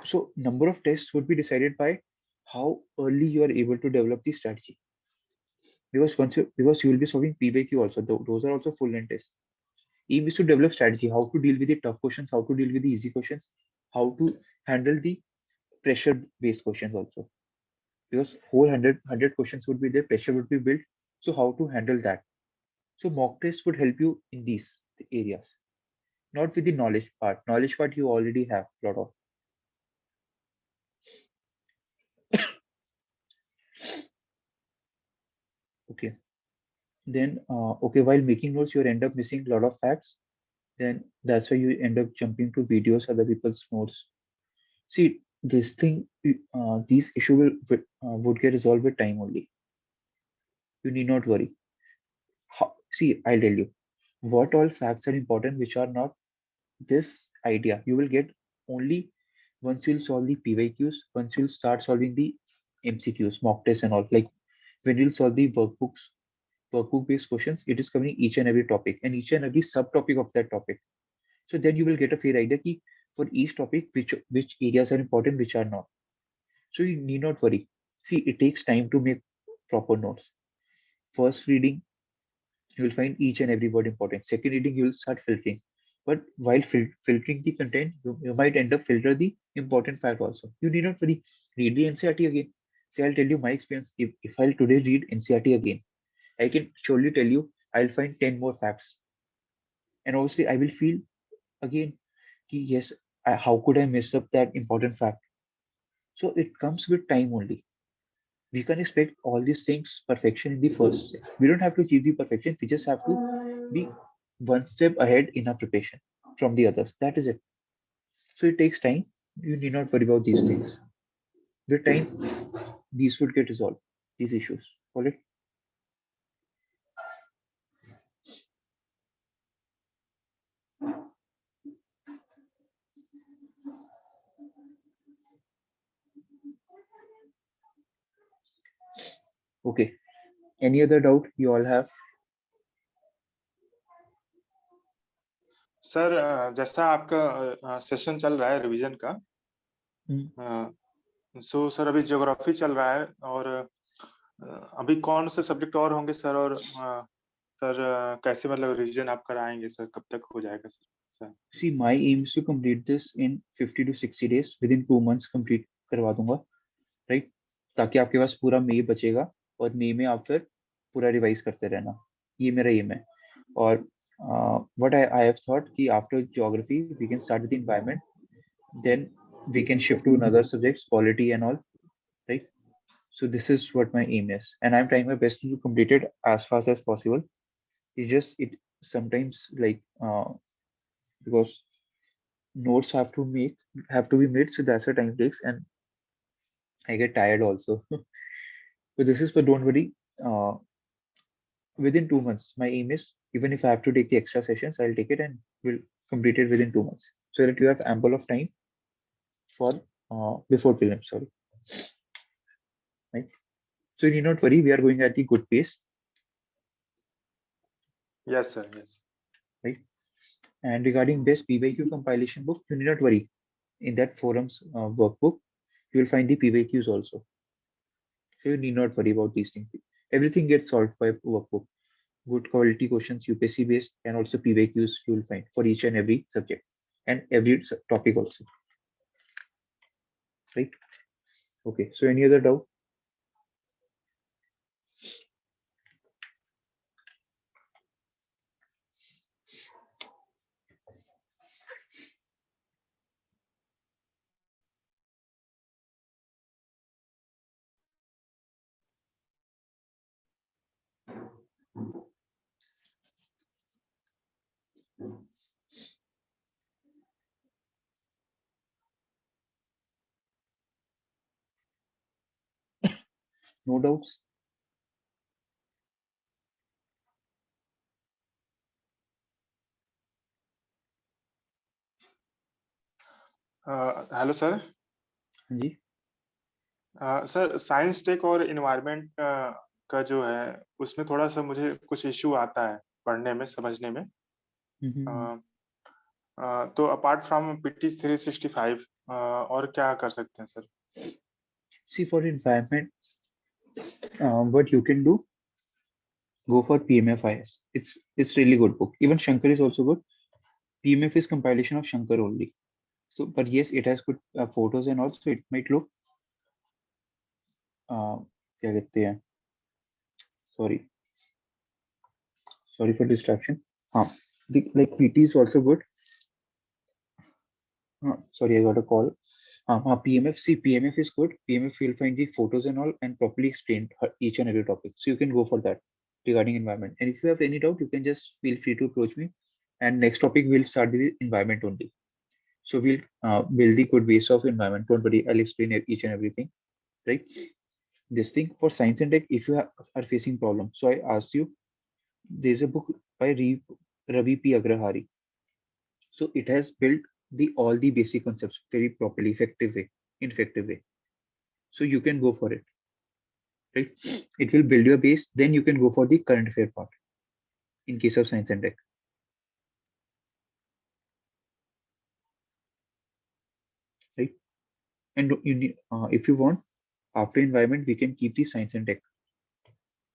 S1: So number of tests would be decided by how early you are able to develop the strategy. Because you will be solving PYQ also. Those are also full length tests. Aim is to develop strategy, how to deal with the tough questions, how to deal with the easy questions, how to handle the pressure based questions also. Because whole 100 questions would be there, pressure would be built. So how to handle that? So mock tests would help you in these areas, not with the knowledge part. Knowledge part you already have a lot of. Okay. Then okay, while making notes, you end up missing a lot of facts. Then that's why you end up jumping to videos, other people's notes. See, this thing, these issue would get resolved with time only. You need not worry. See, I'll tell you what all facts are important, which are not. This idea you will get only once you'll solve the PYQs, once you'll start solving the MCQs, mock tests and all. Like when you'll solve the workbook based questions, it is covering each and every topic and each and every subtopic of that topic. So then you will get a fair idea ki for each topic which areas are important, which are not. So you need not worry. See, it takes time to make proper notes. First reading, you will find each and every word important. Second reading, you will start filtering. But while filtering the content, you might end up filter the important fact also. You need not worry. Read the NCRT again. See, I'll tell you my experience. If I'll today read NCRT again, I can surely tell you I'll find 10 more facts. And obviously, I will feel again, yes, how could I mess up that important fact? So it comes with time only. We can expect all these things perfection in the first step. We don't have to achieve the perfection. We just have to be one step ahead in our preparation from the others. That is it. So it takes time. You need not worry about these things. With time, these would get resolved. These issues. All right. Okay. Any other doubt you all have?
S2: Sir जैसा आपका session चल रहा है revision का, so sir अभी geography चल रहा है और अभी कौन से सब्जेक्ट और होंगे सर, और सर कैसे मतलब रिवीजन आप कराएंगे सर, कब तक हो जाएगा sir?
S1: See, my aim is to complete this in 50 to 60 days. Within 2 months complete करवा दूंगा, right? ताकि आपके पास पूरा मई बचेगा और मई में आप फिर पूरा रिवाइज करते रहना. ये मेरा एम है. और what I have thought कि after geography we can start with the environment, then we can shift to another subjects, polity and all, right? So this is what my aim is, and I'm trying my best to complete it as fast as possible. It's just it sometimes like because notes have to be made, so that's what time takes, and I get tired also. So this is, but don't worry. Uh, Within 2 months, my aim is even if I have to take the extra sessions, I'll take it and we'll complete it within 2 months, so that you have ample of time for before prelims. Sorry, right? So you need not worry. We are going at the good pace,
S2: Yes sir, yes.
S1: right? And regarding best PYQ compilation book, you need not worry. In that forums workbook, you will find the PYQs also. So you need not worry about these things. Everything gets solved by workbook. Good quality questions, UPSC based, and also PYQs you will find for each and every subject and every topic also, right? Okay. So any other doubt? No doubts?
S2: Hello sir.
S1: हाँ जी।
S2: Sir science tech और environment का जो है उसमें थोड़ा सा मुझे कुछ इश्यू आता है पढ़ने में समझने में।
S1: हम्म।
S2: तो अपार्ट फ्रॉम पीटी 365 और क्या कर सकते हैं sir?
S1: See, for environment, what you can do, go for PMFIS. It's really good book. Even Shankar is also good. PMF is compilation of Shankar only. So, but yes, it has good photos and also it might look क्या कहते हैं, sorry for distraction. हाँ, like PT is also good. Sorry, I got a call. PMF, see, PMF is good. PMF will find the photos and all and properly explain each and every topic. So you can go for that regarding environment. And if you have any doubt, you can just feel free to approach me. And next topic, we'll start with the environment only. So we'll build the good base of environment. Don't worry, I'll explain each and everything. Right? This thing for science and tech, if you are facing problems. So I asked you, there's a book by Ravi P. Agrahari. So it has built the all the basic concepts very properly, effective way. So you can go for it, right? It will build your base. Then you can go for the current affair part in case of science and tech, right? And you need, if you want, after environment, we can keep the science and tech.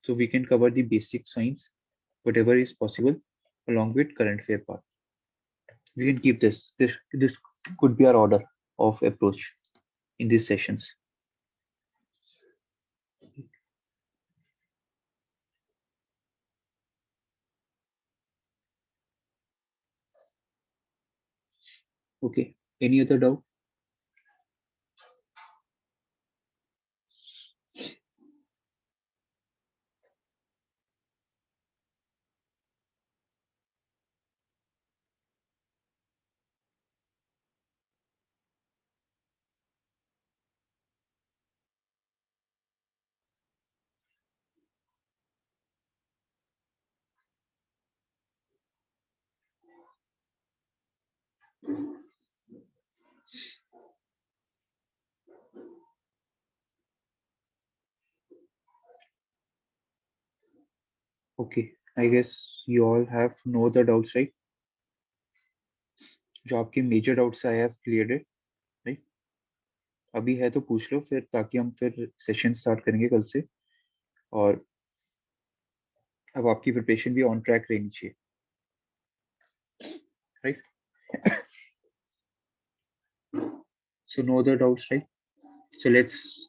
S1: So we can cover the basic science, whatever is possible, along with current affair part. We can keep this. This could be our order of approach in these sessions. Okay. Any other doubt? Okay. I guess you all have no other doubts, right? जो आपके major doubts I have cleared it, right? अभी है तो पूछ लो फिर, ताकि हम फिर सेशन स्टार्ट करेंगे कल से, और अब आपकी प्रिपरेशन भी ऑन ट्रैक रहनी चाहिए, right? So no other doubts, right? So let's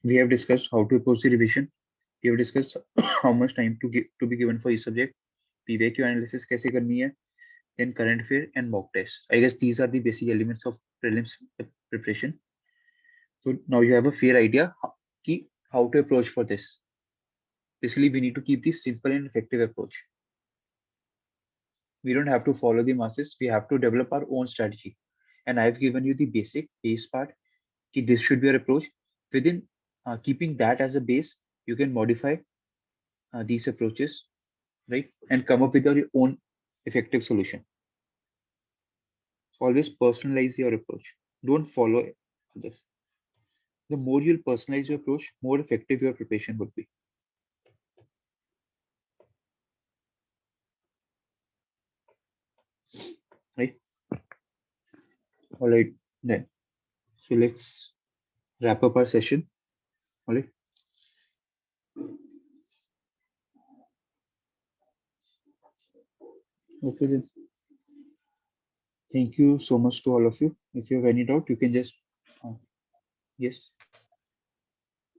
S1: we have discussed how to approach the revision. We have discussed how much time to be given for each subject. PVQ analysis कैसे करनी है, then current affair and mock test. I guess these are the basic elements of prelims preparation. So now you have a fair idea how to approach for this. Basically, we need to keep this simple and effective approach. We don't have to follow the masses. We have to develop our own strategy. And I've given you the base part. This should be your approach. Within keeping that as a base, you can modify these approaches, right? And come up with your own effective solution. Always personalize your approach. Don't follow others. The more you'll personalize your approach, more effective your preparation would be. Right? All right, then. So let's wrap up our session. All right. Okay, then. Thank you so much to all of you. If you have any doubt, you can just yes.